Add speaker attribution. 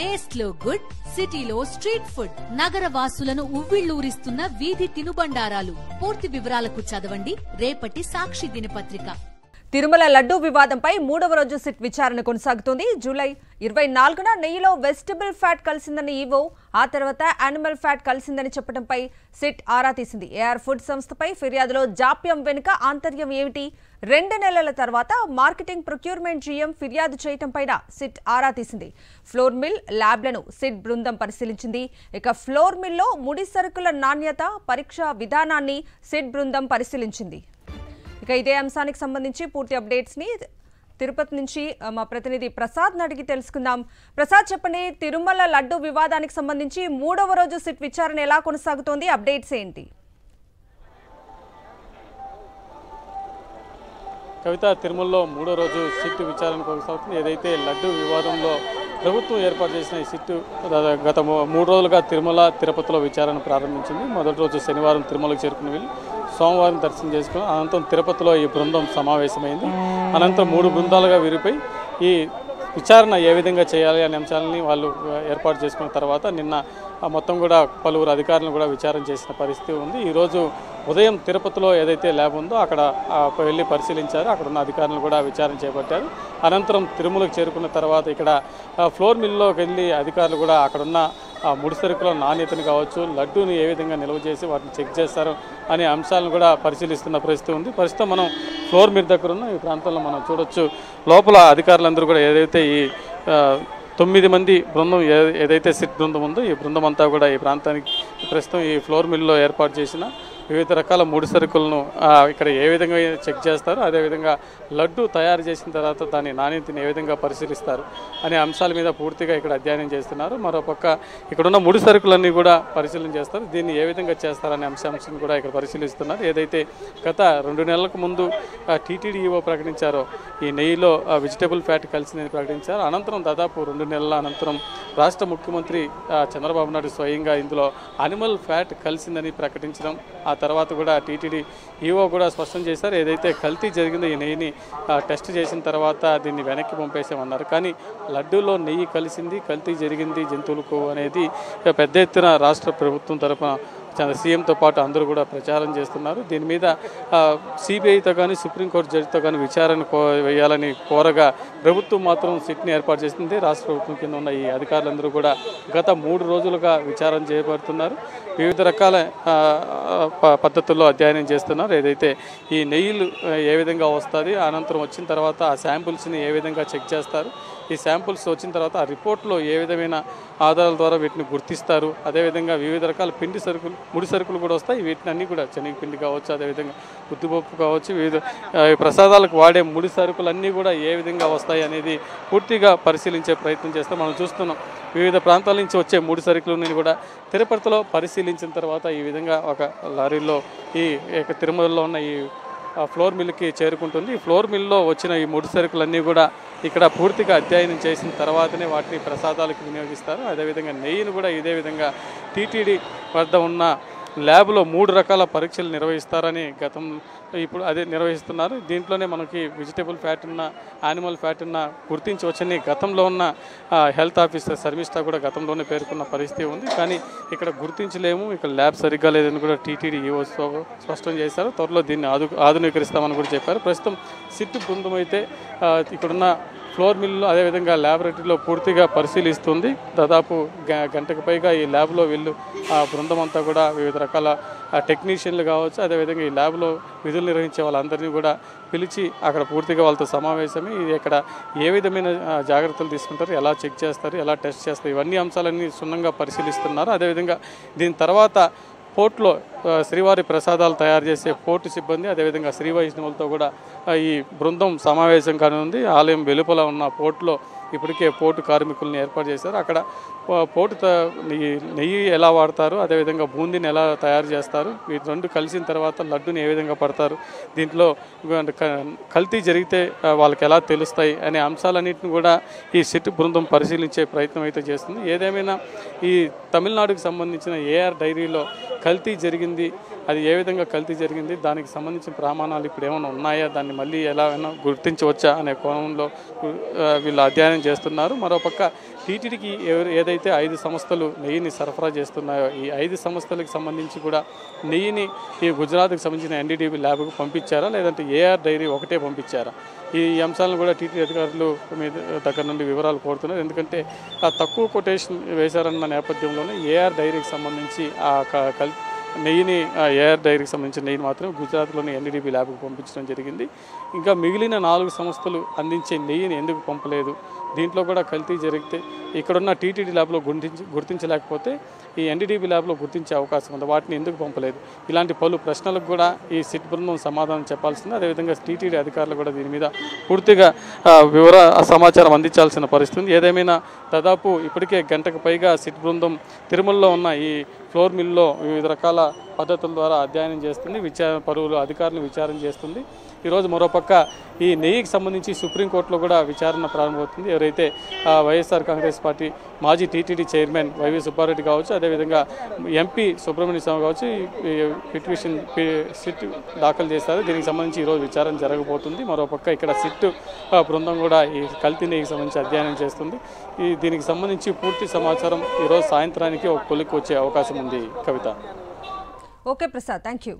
Speaker 1: Taste లో good, సిటీలో street food, నగర వాసులను ఉవ్విళ్లూరిస్తున్న వీధి తినుబండారాలు. పూర్తి వివరాలకు చదవండి రేపటి సాక్షి దినపత్రిక.
Speaker 2: తిరుమల లడ్డూ వివాదంపై 3వ రోజు సిట్ విచారణ కొనసాగుతోంది. జూలై 24న నెయ్యిలో వెజిటబుల్ ఫ్యాట్ కలిసిందని ఈవో, ఆ తర్వాత యానిమల్ ఫ్యాట్ కలిసిందని చెప్పడంపై సిట్ ఆరా తీసింది. ఏఆర్ ఫుడ్ సంస్థపై ఫిర్యాదులో జాప్యం వెనుక ఆంతర్యం ఏమిటి? 2 నెలల తర్వాత మార్కెటింగ్ ప్రొక్యూర్మెంట్ జీఎం ఫిర్యాదు చేయడంపై సిట్ ఆరా తీసింది. ఫ్లోర్ మిల్ ల్యాబ్లను సిట్ బృందం పరిశీలించింది. ఇక ఫ్లోర్ మిల్లో ముడి సరుకుల నాణ్యత పరీక్ష విధానాన్ని సిట్ బృందం పరిశీలించింది. ఇక ఇదే అంశానికి సంబంధించి పూర్తి అప్డేట్స్ ని తిరుపతి నుంచి మా ప్రతినిధి ప్రసాద్ అడిగి తెలుసుకుందాం. ప్రసాద్, చెప్పండి, తిరుమల లడ్డు వివాదానికి సంబంధించి 3వ రోజు సిట్ విచారణ ఎలా కొనసాగుతోంది? అప్డేట్స్ ఏంటి?
Speaker 3: కవిత, తిరుమలలో 3వ రోజు సిట్ విచారణ కొనసాగుతుంది. ఏదైతే లడ్డు వివాదంలో ప్రభుత్వం ఏర్పాటు చేసిన ఈ సిట్టు గత 3 రోజులుగా తిరుమల, తిరుపతిలో విచారణ ప్రారంభించింది. మొదటి రోజు శనివారం తిరుమలకు చేరుకుని వెళ్ళి సోమవారం దర్శనం చేసుకుని అనంతరం తిరుపతిలో ఈ బృందం సమావేశమైంది. అనంతరం 3 బృందాలుగా విరిపోయి ఈ విచారణ ఏ విధంగా చేయాలి అనే అంశాలని వాళ్ళు ఏర్పాటు చేసుకున్న తర్వాత నిన్న మొత్తం కూడా పలువురు అధికారులను కూడా విచారణ చేసిన పరిస్థితి ఉంది. ఈరోజు ఉదయం తిరుపతిలో ఏదైతే ల్యాబ్ ఉందో అక్కడ వెళ్ళి పరిశీలించారు. అక్కడ ఉన్న అధికారులను కూడా విచారణ చేపట్టారు. అనంతరం తిరుమలకు చేరుకున్న తర్వాత ఇక్కడ ఫ్లోర్ మిల్లోకి వెళ్ళి అధికారులు కూడా అక్కడున్న ముడి సరుకుల నాణ్యతను కావచ్చు, లడ్డూని ఏ విధంగా నిల్వ చేసి వాటిని చెక్ చేస్తారు అనే అంశాలను కూడా పరిశీలిస్తున్న పరిస్థితి ఉంది. ప్రస్తుతం మనం ఫ్లోర్ మిల్ దగ్గర ఉన్న ఈ ప్రాంతంలో మనం చూడొచ్చు. లోపల అధికారులందరూ కూడా ఏదైతే ఈ 9 మంది బృందం ఏదైతే సిట్ బృందం ఉందో ఈ బృందం అంతా కూడా ఈ ప్రాంతానికి ప్రస్తుతం ఈ ఫ్లోర్ మిల్లో ఏర్పాటు చేసిన వివిధ రకాల ముడి సరుకులను ఇక్కడ ఏ విధంగా చెక్ చేస్తారు, అదేవిధంగా లడ్డు తయారు చేసిన తర్వాత దాని నాణ్యతని ఏ విధంగా పరిశీలిస్తారు అనే అంశాల మీద పూర్తిగా ఇక్కడ అధ్యయనం చేస్తున్నారు. మరోపక్క ఇక్కడున్న ముడి సరుకులన్నీ కూడా పరిశీలన చేస్తారు. దీన్ని ఏ విధంగా చేస్తారనే అంశాన్ని కూడా ఇక్కడ పరిశీలిస్తున్నారు. ఏదైతే గత 2 నెలలకు ముందు టీటీడీ ఈవో ప్రకటించారో ఈ నెయ్యిలో వెజిటబుల్ ఫ్యాట్ కలిసిందని ప్రకటించారు. అనంతరం దాదాపు 2 నెలల అనంతరం రాష్ట్ర ముఖ్యమంత్రి చంద్రబాబు నాయుడు స్వయంగా ఇందులో యానిమల్ ఫ్యాట్ కలిసిందని ప్రకటించడం, ఆ తర్వాత కూడా టీటీడీ ఈవో కూడా స్పష్టం చేశారు. ఏదైతే కల్తీ జరిగిందో ఈ నెయ్యిని టెస్ట్ చేసిన తర్వాత దీన్ని వెనక్కి పంపేసామన్నారు. కానీ లడ్డూలో నెయ్యి కలిసింది, కల్తీ జరిగింది జంతువులకు అనేది పెద్ద ఎత్తున రాష్ట్ర ప్రభుత్వం తరఫున సీఎంతో పాటు అందరూ కూడా ప్రచారం చేస్తున్నారు. దీని మీద సిబిఐతో కానీ సుప్రీంకోర్టు జడ్జితో కానీ విచారణ వేయాలని కోరగా ప్రభుత్వం మాత్రం సిట్ని ఏర్పాటు చేసింది. రాష్ట్ర ప్రభుత్వం కింద ఉన్న ఈ అధికారులందరూ కూడా గత 3 రోజులుగా విచారణ చేయబడుతున్నారు. వివిధ రకాల పద్ధతుల్లో అధ్యయనం చేస్తున్నారు. ఏదైతే ఈ నెయ్యిలు ఏ విధంగా వస్తుంది, అనంతరం వచ్చిన తర్వాత ఆ శాంపుల్స్ని ఏ విధంగా చెక్ చేస్తారు, ఈ శాంపుల్స్ వచ్చిన తర్వాత ఆ రిపోర్ట్లో ఏ విధమైన ఆధారాల ద్వారా వీటిని గుర్తిస్తారు, అదేవిధంగా వివిధ రకాల పిండి సరుకులు, ముడి సరుకులు కూడా వస్తాయి. వీటిని అన్నీ కూడా శనగపిండి కావచ్చు, అదేవిధంగా ఉద్దిపప్పు కావచ్చు, వివిధ ప్రసాదాలకు వాడే ముడి సరుకులన్నీ కూడా ఏ విధంగా వస్తాయి అనేది పూర్తిగా పరిశీలించే ప్రయత్నం చేస్తాం. మనం చూస్తున్నాం వివిధ ప్రాంతాల నుంచి వచ్చే ముడి సరుకులని కూడా తిరుపతిలో పరిశీలించిన తర్వాత ఈ విధంగా ఒక లారీలో ఈ తిరుమలలో ఉన్న ఈ ఫ్లోర్ మిల్కి చేరుకుంటుంది. ఈ ఫ్లోర్ మిల్లో వచ్చిన ఈ ముడి సరుకులన్నీ కూడా ఇక్కడ పూర్తిగా అధ్యయనం చేసిన తర్వాతనే వాటిని ప్రసాదాలకు వినియోగిస్తారు. అదేవిధంగా నెయ్యిని కూడా ఇదే విధంగా టీటీడీ వద్ద ఉన్న ల్యాబ్లో 3 రకాల పరీక్షలు నిర్వహిస్తారని ఇప్పుడు అదే నిర్వహిస్తున్నారు. దీంట్లోనే మనకి వెజిటబుల్ ఫ్యాట్ ఉన్న, యానిమల్ ఫ్యాట్ ఉన్న గుర్తించవచ్చని గతంలో ఉన్న హెల్త్ ఆఫీసర్ శర్మిష్ఠా కూడా గతంలోనే పేర్కొన్న పరిస్థితి ఉంది. కానీ ఇక్కడ గుర్తించలేము, ఇక్కడ ల్యాబ్ సరిగ్గా లేదని కూడా టీటీడీ ఈవో స్పష్టం చేశారు. త్వరలో దీన్ని ఆధునీకరిస్తామని కూడా చెప్పారు. ప్రస్తుతం సిట్ బృందం అయితే ఇక్కడున్న ఫ్లోర్ మిల్లు అదేవిధంగా ల్యాబొరేటరీలో పూర్తిగా పరిశీలిస్తుంది. దాదాపు గంటకు పైగా ఈ ల్యాబ్లో వీళ్ళు బృందం అంతా కూడా వివిధ రకాల టెక్నీషియన్లు కావచ్చు, అదేవిధంగా ఈ ల్యాబ్లో విధులు నిర్వహించే వాళ్ళందరినీ కూడా పిలిచి అక్కడ పూర్తిగా వాళ్ళతో సమావేశమై ఇక్కడ ఏ విధమైన జాగ్రత్తలు తీసుకుంటారు, ఎలా చెక్ చేస్తారు, ఎలా టెస్ట్ చేస్తారు, ఇవన్నీ అంశాలన్నీ క్షుణ్ణంగా పరిశీలిస్తున్నారు. అదేవిధంగా దీని తర్వాత పోర్ట్లో శ్రీవారి ప్రసాదాలు తయారు చేసే పోర్టు సిబ్బంది, అదేవిధంగా శ్రీ వైష్ణవులతో కూడా ఈ బృందం సమావేశం కానుంది. ఆలయం వెలుపల ఉన్న పోర్టులో ఇప్పటికే పోర్టు కార్మికులను ఏర్పాటు చేశారు. అక్కడ పోర్టు నెయ్యి ఎలా వాడతారు, అదేవిధంగా బూందీని ఎలా తయారు చేస్తారు, వీటి 2 కలిసిన తర్వాత లడ్డుని ఏ విధంగా పడతారు, దీంట్లో కల్తీ జరిగితే వాళ్ళకి ఎలా తెలుస్తాయి అనే అంశాలన్నింటిని కూడా ఈ సిట్ బృందం పరిశీలించే ప్రయత్నం అయితే చేస్తుంది. ఏదేమైనా ఈ తమిళనాడుకు సంబంధించిన ఏఆర్ డైరీలో కల్తీ జరిగింది, అది ఏ విధంగా కల్తీ జరిగింది, దానికి సంబంధించిన ప్రమాణాలు ఇప్పుడు ఏమైనా ఉన్నాయా, దాన్ని మళ్ళీ ఎలా గుర్తించవచ్చా అనే కోణంలో వీళ్ళు అధ్యయనం అధ్యయనం చేస్తున్నారు. మరోపక్క టీటీడీకి ఏదైతే 5 సంస్థలు నెయ్యిని సరఫరా చేస్తున్నాయో ఈ 5 సంస్థలకు సంబంధించి కూడా నెయ్యిని ఈ గుజరాత్కి సంబంధించిన ఎన్డీడీబీ ల్యాబ్కు పంపించారా, లేదంటే ఏఆర్ డైరీ ఒకటే పంపించారా? ఈ అంశాలను కూడా టీటీడీ అధికారులు మీద దగ్గర నుండి వివరాలు కోరుతున్నారు. ఎందుకంటే తక్కువ కొటేషన్ వేశారన్న నేపథ్యంలోనే ఏఆర్ డైరీకి సంబంధించి నెయ్యిని ఏఆర్ డైరీకి సంబంధించిన నెయ్యిని మాత్రమే గుజరాత్లోని ఎన్డీడీబీ ల్యాబ్కు పంపించడం జరిగింది. ఇంకా మిగిలిన 4 సంస్థలు అందించే నెయ్యిని ఎందుకు పంపలేదు? దీంట్లో కూడా కల్తీ జరిగితే ఇక్కడున్న టీటీడీ ల్యాబ్లో గుర్తించలేకపోతే ఈ ఎన్డీడీబీ ల్యాబ్లో గుర్తించే అవకాశం ఉంది. వాటిని ఎందుకు పంపలేదు? ఇలాంటి పలు ప్రశ్నలకు కూడా ఈ సిట్ బృందం సమాధానం చెప్పాల్సింది. అదేవిధంగా టీటీడీ అధికారులు కూడా దీని మీద పూర్తిగా సమాచారం అందించాల్సిన పరిస్థితి. ఏదేమైనా దాదాపు ఇప్పటికే గంటకు పైగా సిట్ బృందం తిరుమలలో ఉన్న ఈ ఫ్లోర్ మిల్లో వివిధ రకాల పద్ధతుల ద్వారా అధ్యయనం చేస్తుంది. పలువురు అధికారులు విచారణ చేస్తుంది. ఈరోజు మరోపక్క ఈ నెయ్యికి సంబంధించి సుప్రీంకోర్టులో కూడా విచారణ ప్రారంభమవుతుంది. ఎవరైతే వైఎస్ఆర్ కాంగ్రెస్ పార్టీ మాజీ టీటీడీ చైర్మన్ వైవి సుబ్బారెడ్డి కావచ్చు, అదేవిధంగా ఎంపీ సుబ్రహ్మణ్య స్వామి కావచ్చు పిటిషన్ సిట్ దాఖలు చేస్తారు. దీనికి సంబంధించి ఈరోజు విచారణ జరగబోతుంది. మరోపక్క ఇక్కడ సిట్ బృందం కూడా ఈ కల్తీ నెయ్యికి సంబంధించి అధ్యయనం చేస్తుంది. దీనికి సంబంధించి పూర్తి సమాచారం ఈరోజు సాయంత్రానికి ఒక కొలిక్కి వచ్చే అవకాశం ఉంది. Kavitha.
Speaker 2: Okay Prasad, thank you.